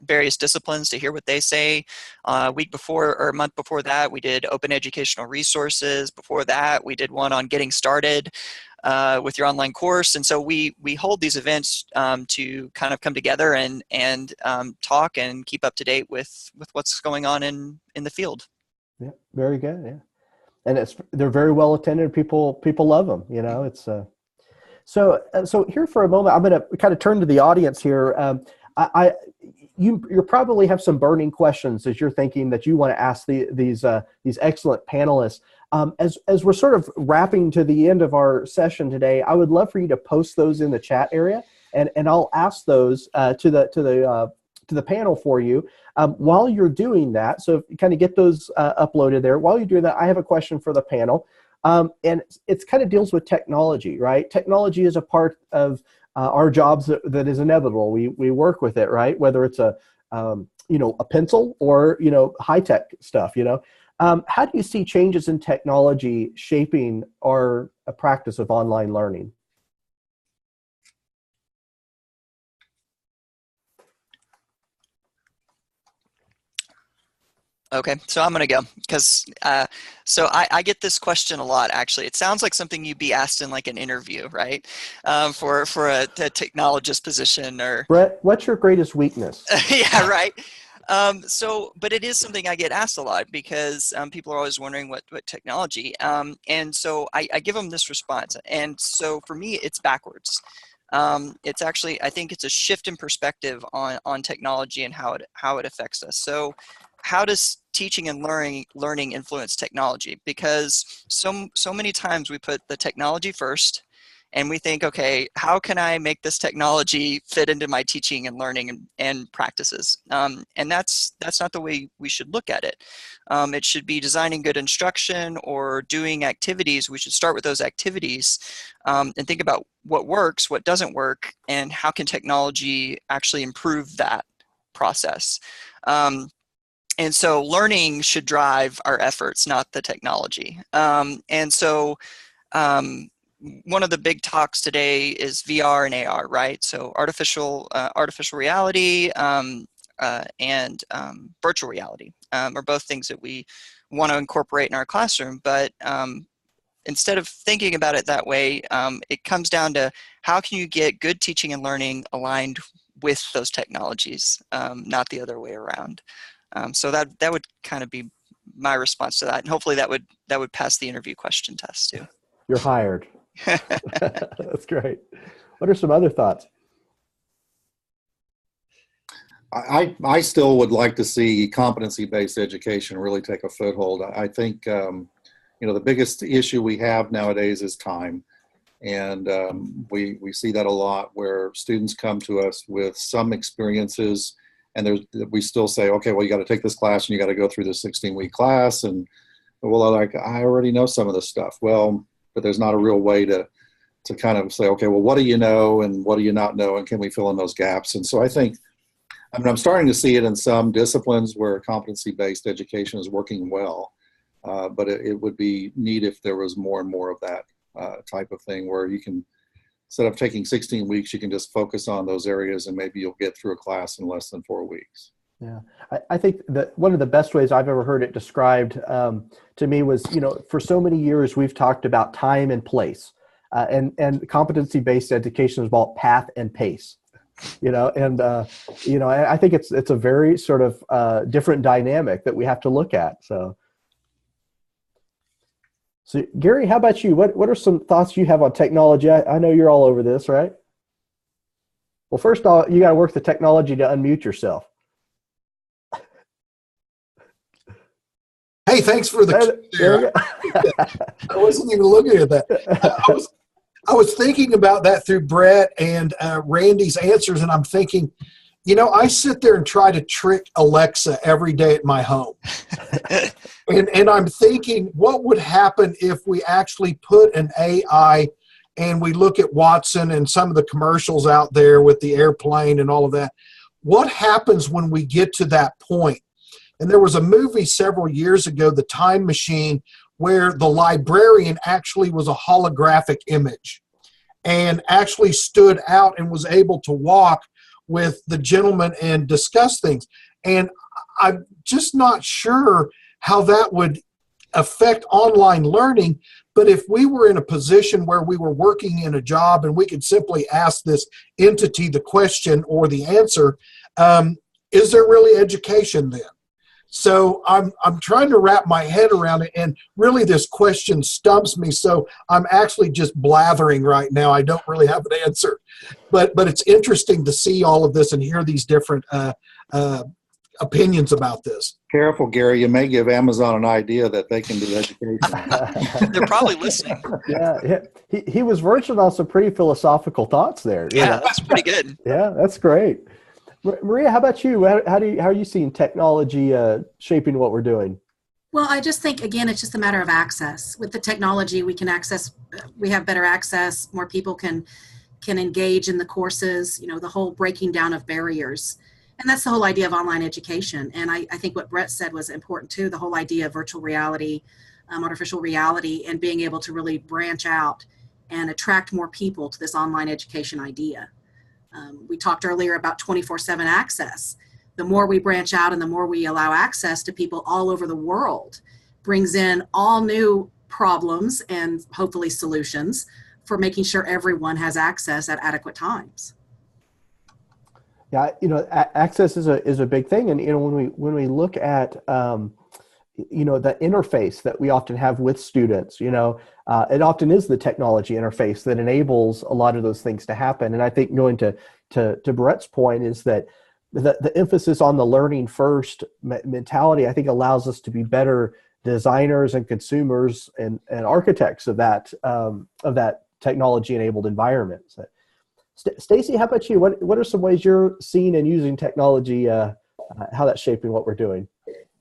various disciplines to hear what they say. A month before that, we did open educational resources. Before that, we did one on getting started with your online course. And so we hold these events to kind of come together and talk and keep up to date with what's going on in the field. Yeah, very good. Yeah, and they're very well attended. People love them. It's so here for a moment, I'm going to kind of turn to the audience here. You probably have some burning questions as you're thinking that you want to ask these excellent panelists. As we're sort of wrapping to the end of our session today, I would love for you to post those in the chat area, and I'll ask those to the panel for you. While you're doing that, so kind of get those uploaded there. While you're doing that, I have a question for the panel, and it's kind of deals with technology, right? Technology is a part of our jobs that is inevitable. We work with it, right? Whether it's a pencil or high tech stuff. How do you see changes in technology shaping our practice of online learning? Okay, so I'm going to go because so I get this question a lot, actually. It sounds like something you'd be asked in like an interview, right? For a technologist position or. Brett, what's your greatest weakness? Yeah, right. But it is something I get asked a lot because people are always wondering what technology. And so I give them this response. And so for me, it's backwards. It's actually, I think it's a shift in perspective on technology and how it affects us. So how does teaching and learning influence technology? Because so many times we put the technology first and we think, okay, how can I make this technology fit into my teaching and learning and practices? And that's not the way we should look at it. It should be designing good instruction or doing activities. We should start with those activities and think about what works, what doesn't work, and how can technology actually improve that process. And so learning should drive our efforts, not the technology. And so one of the big talks today is VR and AR, right? So artificial reality and virtual reality are both things that we want to incorporate in our classroom. But instead of thinking about it that way, it comes down to how can you get good teaching and learning aligned with those technologies, not the other way around. So that would kind of be my response to that, and hopefully that would pass the interview question test too. You're hired. That's great. What are some other thoughts? I still would like to see competency-based education really take a foothold. I think the biggest issue we have nowadays is time, and we see that a lot where students come to us with some experiences. And we still say, okay, well, you got to take this class and you got to go through this 16-week class. And well, I already know some of this stuff. Well, but there's not a real way to kind of say, okay, well, what do you know and what do you not know? And can we fill in those gaps? And so I think, I'm starting to see it in some disciplines where competency-based education is working well. But it would be neat if there was more and more of that type of thing where you can, instead of taking 16 weeks, you can just focus on those areas and maybe you'll get through a class in less than 4 weeks. Yeah, I think that one of the best ways I've ever heard it described to me was, for so many years we've talked about time and place, and competency-based education is about path and pace, and I think it's a very sort of different dynamic that we have to look at. So Gary, how about you? What are some thoughts you have on technology? I know you're all over this, right? Well, first of all, you got to work the technology to unmute yourself. Hey, thanks for the. I wasn't even looking at that. I was thinking about that through Brett and Randy's answers, and I'm thinking, I sit there and try to trick Alexa every day at my home. And I'm thinking, what would happen if we actually put an AI and we look at Watson and some of the commercials out there with the airplane and all of that? What happens when we get to that point? And there was a movie several years ago, The Time Machine, where the librarian actually was a holographic image and actually stood out and was able to walk with the gentleman and discuss things. And I'm just not sure how that would affect online learning. But if we were in a position where we were working in a job and we could simply ask this entity the question or the answer, is there really education then? So I'm trying to wrap my head around it, and really this question stumps me. So I'm actually just blathering right now. I don't really have an answer, but it's interesting to see all of this and hear these different opinions about this. Careful, Gary. You may give Amazon an idea that they can do education. They're probably listening. Yeah. He was verging on some pretty philosophical thoughts there. Yeah, that's pretty good. Yeah, that's great. Maria, how about you? How are you seeing technology shaping what we're doing? Well, I just think, again, it's just a matter of access. With the technology, we have better access. More people can engage in the courses, the whole breaking down of barriers. And that's the whole idea of online education. And I think what Brett said was important too, the whole idea of virtual reality, artificial reality, and being able to really branch out and attract more people to this online education idea. We talked earlier about 24/7 access. the more we branch out and the more we allow access to people all over the world, brings in all new problems and hopefully solutions for making sure everyone has access at adequate times. Yeah, access is a big thing, and when we look at the interface that we often have with students, it often is the technology interface that enables a lot of those things to happen. And I think going to Brett's point is that the emphasis on the learning first mentality, I think, allows us to be better designers and consumers and architects of that technology enabled environment. So, Stacy, how about you? What are some ways you're seeing and using technology, how that's shaping what we're doing?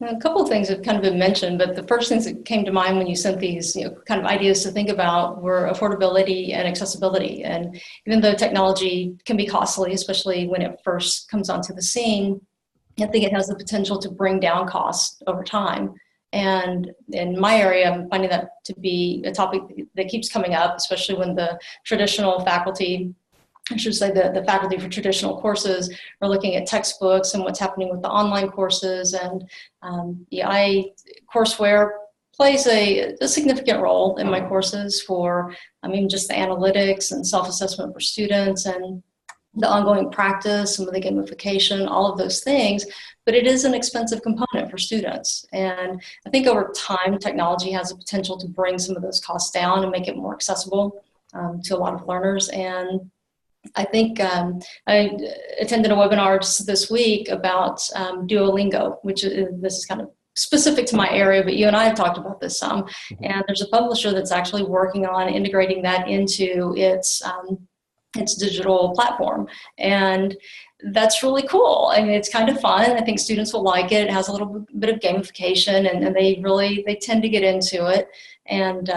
A couple of things have kind of been mentioned, but the first things that came to mind when you sent these kind of ideas to think about were affordability and accessibility. And even though technology can be costly, especially when it first comes onto the scene, I think it has the potential to bring down costs over time. And in my area, I'm finding that to be a topic that keeps coming up, especially when the traditional faculty, I should say the faculty for traditional courses, are looking at textbooks and what's happening with the online courses. And courseware plays a significant role in my courses for even just the analytics and self-assessment for students and the ongoing practice, some of the gamification, all of those things. But it is an expensive component for students. And I think over time, technology has the potential to bring some of those costs down and make it more accessible to a lot of learners. And I think I attended a webinar just this week about Duolingo, which this is kind of specific to my area, but you and I have talked about this some. And there's a publisher that's actually working on integrating that into its digital platform. And that's really cool. I mean, it's kind of fun. I think students will like it. It has a little bit of gamification, and they tend to get into it. And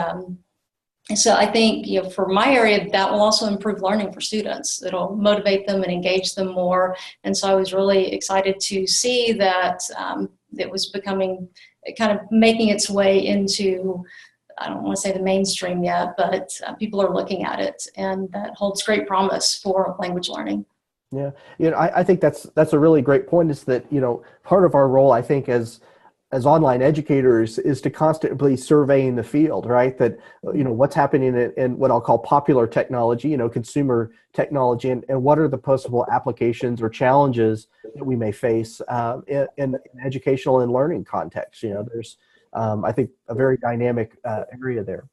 so I think, for my area, that will also improve learning for students. It'll motivate them and engage them more. And so I was really excited to see that it was becoming, kind of making its way into, I don't want to say the mainstream yet, but people are looking at it, and that holds great promise for language learning. Yeah, I think that's a really great point, is that, part of our role, I think, as online educators is to constantly surveying the field, right? That, what's happening in what I'll call popular technology, consumer technology, and what are the possible applications or challenges that we may face in educational and learning context. There's, I think, a very dynamic area there.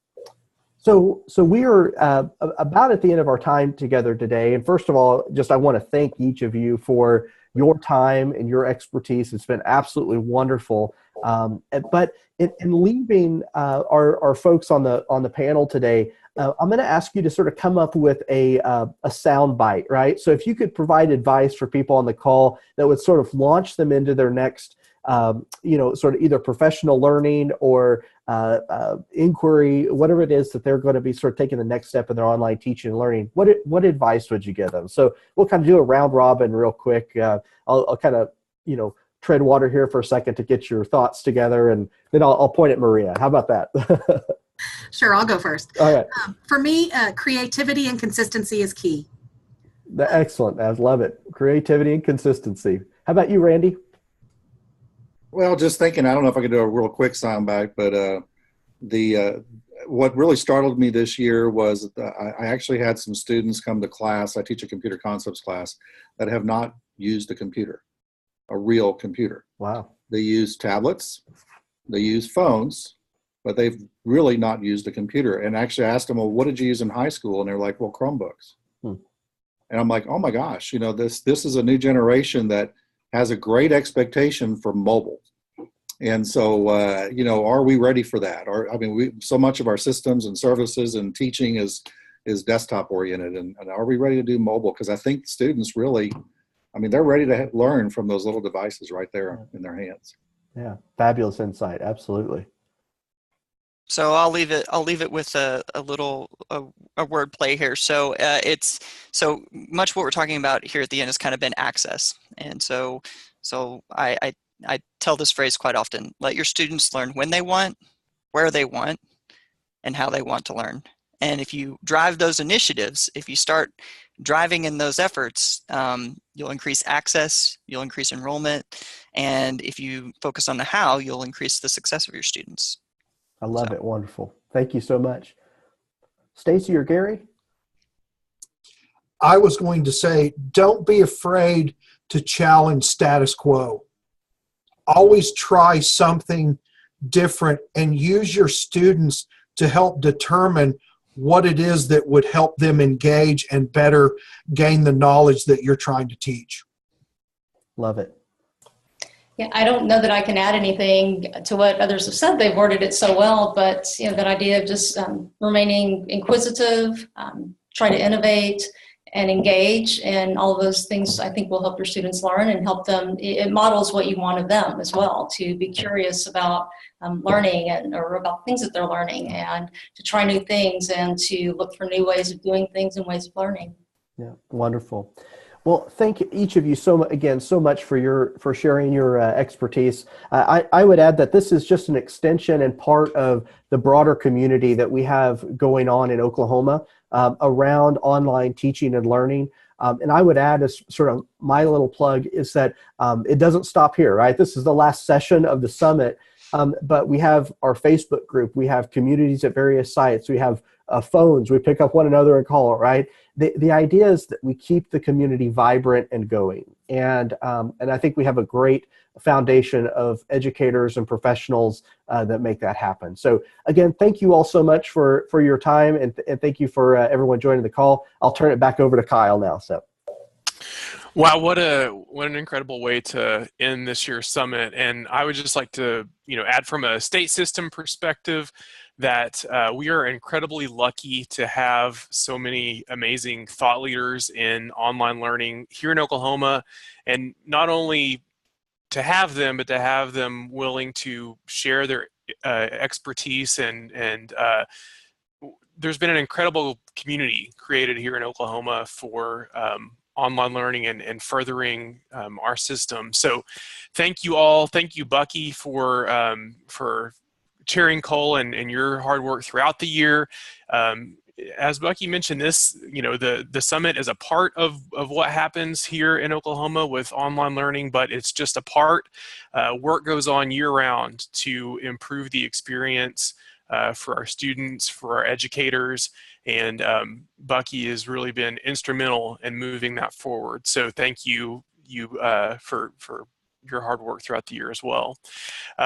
So we are about at the end of our time together today. And first of all, I want to thank each of you for your time and your expertise. It's been absolutely wonderful. But in leaving our folks on the panel today, I'm going to ask you to sort of come up with a sound bite, right? So if you could provide advice for people on the call that would sort of launch them into their next, sort of either professional learning or inquiry, whatever it is that they're going to be sort of taking the next step in their online teaching and learning, what advice would you give them? So we'll kind of do a round robin real quick. I'll kind of, tread water here for a second to get your thoughts together, and then I'll point at Maria. How about that? Sure, I'll go first. All right. For me, creativity and consistency is key. Excellent. I love it. Creativity and consistency. How about you, Randy? Well, just thinking, I don't know if I could do a real quick soundbite, but what really startled me this year was I actually had some students come to class. I teach a computer concepts class that have not used a computer, a real computer. Wow. They use tablets, they use phones, but they've really not used a computer. And actually I asked them, well, what did you use in high school? And they're like, well, Chromebooks. And I'm like, oh my gosh, this is a new generation that has a great expectation for mobile. And so, are we ready for that? So much of our systems and services and teaching is desktop oriented. And are we ready to do mobile? Because I think students really, they're ready to learn from those little devices right there in their hands. Yeah, fabulous insight. Absolutely. So I'll leave it with a little word play here. So it's so much what we're talking about here at the end has kind of been access. And so I tell this phrase quite often: let your students learn when they want, where they want, and how they want to learn. And if you drive those initiatives, if you start driving in those efforts, you'll increase access, you'll increase enrollment, and if you focus on the how, you'll increase the success of your students. I love it. Wonderful. Thank you so much. Stacy or Gary? I was going to say, don't be afraid to challenge status quo. Always try something different and use your students to help determine what it is that would help them engage and better gain the knowledge that you're trying to teach. Love it. Yeah, I don't know that I can add anything to what others have said. They've worded it so well, but that idea of just remaining inquisitive, try to innovate and engage, and all of those things I think will help your students learn and help them. It models what you want of them as well, to be curious about learning or about things that they're learning, and to try new things and to look for new ways of doing things and ways of learning. Yeah, wonderful. Well, thank each of you so much for sharing your expertise. I would add that this is just an extension and part of the broader community that we have going on in Oklahoma around online teaching and learning. And I would add, as sort of my little plug, is that it doesn't stop here, right? This is the last session of the summit, but we have our Facebook group, we have communities at various sites, we have phones, we pick up one another and call, right? The idea is that we keep the community vibrant and going. And I think we have a great foundation of educators and professionals that make that happen. So again, thank you all so much for your time, and thank you for everyone joining the call. I'll turn it back over to Kyle now. So. Wow, what an incredible way to end this year's summit. And I would just like to add from a state system perspective that we are incredibly lucky to have so many amazing thought leaders in online learning here in Oklahoma, and not only to have them, but to have them willing to share their expertise. And there's been an incredible community created here in Oklahoma for online learning and furthering our system. So thank you all. Thank you, Bucky, for chairing Cole and your hard work throughout the year. As Bucky mentioned, the summit is a part of what happens here in Oklahoma with online learning, but it's just a part. Work goes on year-round to improve the experience for our students, for our educators, and Bucky has really been instrumental in moving that forward. So thank you for your hard work throughout the year as well.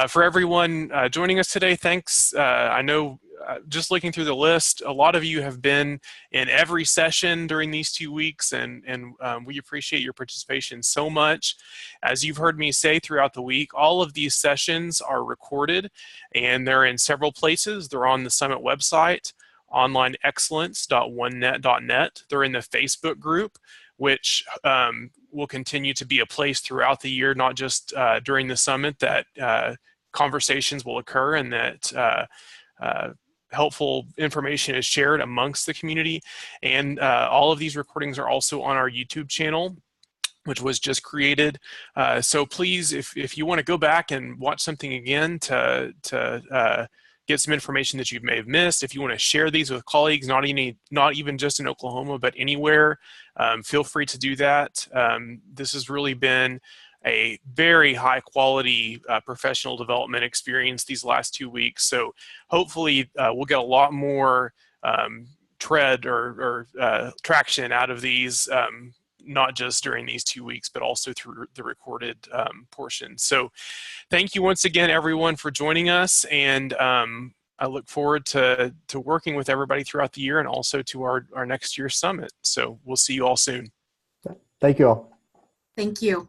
For everyone joining us today, thanks. I know just looking through the list, a lot of you have been in every session during these 2 weeks, and we appreciate your participation so much. As you've heard me say throughout the week, all of these sessions are recorded, and they're in several places. They're on the Summit website, onlineexcellence.onenet.net. They're in the Facebook group, which will continue to be a place throughout the year, not just during the summit, that conversations will occur and that helpful information is shared amongst the community. And all of these recordings are also on our YouTube channel, which was just created. So please, if you want to go back and watch something again to get some information that you may have missed, if you want to share these with colleagues, not even just in Oklahoma, but anywhere, feel free to do that. This has really been a very high quality professional development experience these last 2 weeks. So hopefully we'll get a lot more tread or traction out of these, not just during these 2 weeks, but also through the recorded portion. So thank you once again, everyone, for joining us. And I look forward to working with everybody throughout the year and also to our next year's summit. So we'll see you all soon. Thank you all. Thank you.